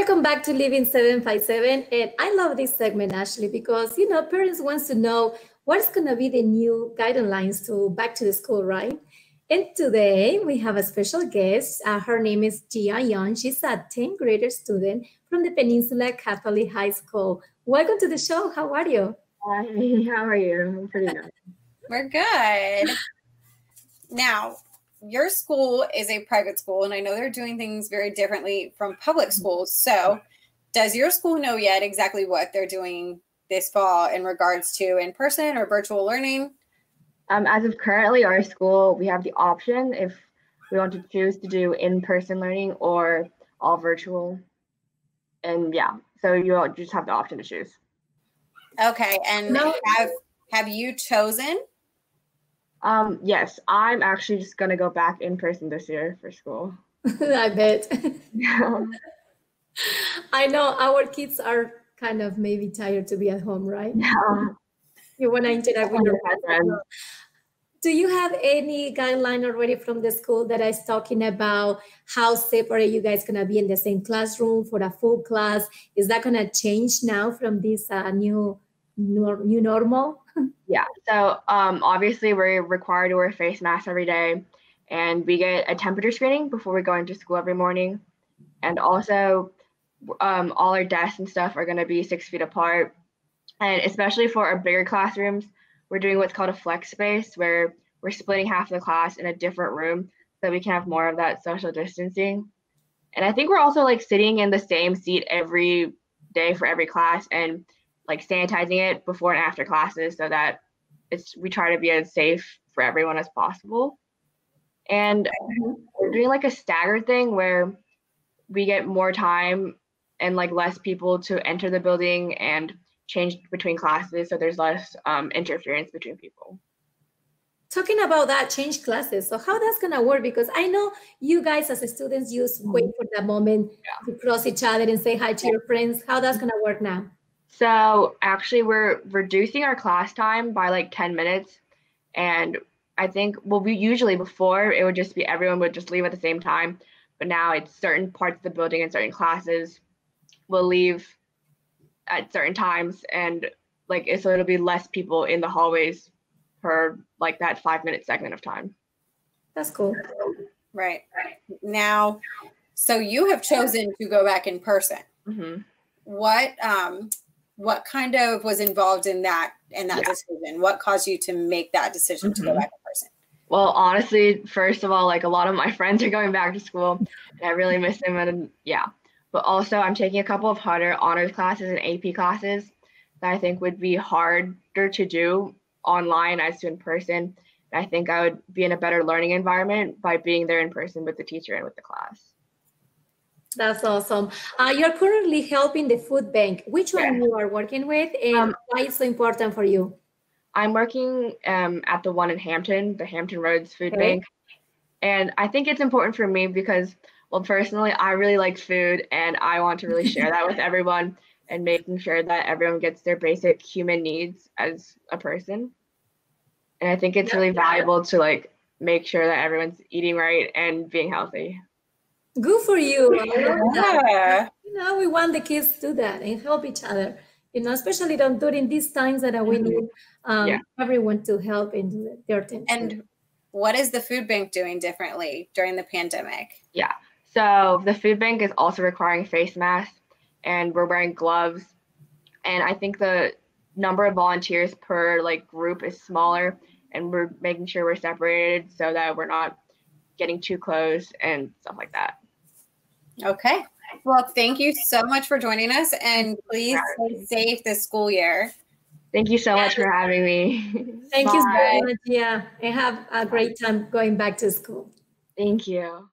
Welcome back to Living 757. And I love this segment, Ashley, because, parents wants to know what's going to be the new guidelines to back to the school, right? And today we have a special guest. Her name is Gia Yun. She's a 10th grader student from the Peninsula Catholic High School. Welcome to the show. How are you? Hi, how are you? I'm pretty good. We're good. Now, your school is a private school, and I know they're doing things very differently from public schools. So does your school know yet exactly what they're doing this fall in regards to in-person or virtual learning? As of currently, our school, we have the option if we want to choose to do in-person learning or all virtual. And yeah, so you just have the option to choose. Okay, and have you chosen? Yes, I'm actually just gonna go back in person this year for school. I bet. Yeah. I know our kids are kind of maybe tired to be at home, right? Yeah. You want to interact with your friends. Do you have any guideline already from the school that is talking about how separate you guys gonna be in the same classroom for a full class? Is that gonna change now from this new normal? Yeah, so obviously we're required to wear face masks every day, and we get a temperature screening before we go into school every morning. And also all our desks and stuff are going to be 6 feet apart. And especially for our bigger classrooms, we're doing what's called a flex space, where we're splitting half of the class in a different room so we can have more of that social distancing. And I think we're also like sitting in the same seat every day for every class and like sanitizing it before and after classes so that we try to be as safe for everyone as possible. And we're doing like a staggered thing where we get more time and like less people to enter the building and change between classes, so there's less interference between people. Talking about that, change classes. So how that's gonna work? Because I know you guys as students just wait for that moment to cross each other and say hi to your friends. How that's gonna work now? So actually we're reducing our class time by like 10 minutes. And I think, well, we usually before it would just be everyone would just leave at the same time. But now it's certain parts of the building and certain classes will leave at certain times. And like, so it'll be less people in the hallways per like that 5-minute segment of time. That's cool. Right. Now, so you have chosen to go back in person. Mm-hmm. What kind of was involved in that decision? What caused you to make that decision to go back in person? Well, honestly, first of all, like a lot of my friends are going back to school and I really miss them. And yeah, but also I'm taking a couple of harder honors classes and AP classes that I think would be harder to do online as to in person. And I think I would be in a better learning environment by being there in person with the teacher and with the class. That's awesome. You're currently helping the food bank. Which one you are working with, and why it's so important for you? I'm working at the one in Hampton, the Hampton Roads Food Bank. And I think it's important for me because, well, personally, I really like food and I want to really share that with everyone and making sure that everyone gets their basic human needs as a person. And I think it's really valuable to like make sure that everyone's eating right and being healthy. Good for you. Yeah. We want the kids to do that and help each other. Especially during these times that we need everyone to help and do their thing. And what is the food bank doing differently during the pandemic? Yeah. So the food bank is also requiring face masks and we're wearing gloves. And I think the number of volunteers per like group is smaller and we're making sure we're separated so that we're not getting too close and stuff like that. Okay. Well, thank you so much for joining us, and please stay safe this school year. Thank you so much for having me. Thank you so much. Yeah, and have a great time going back to school. Thank you.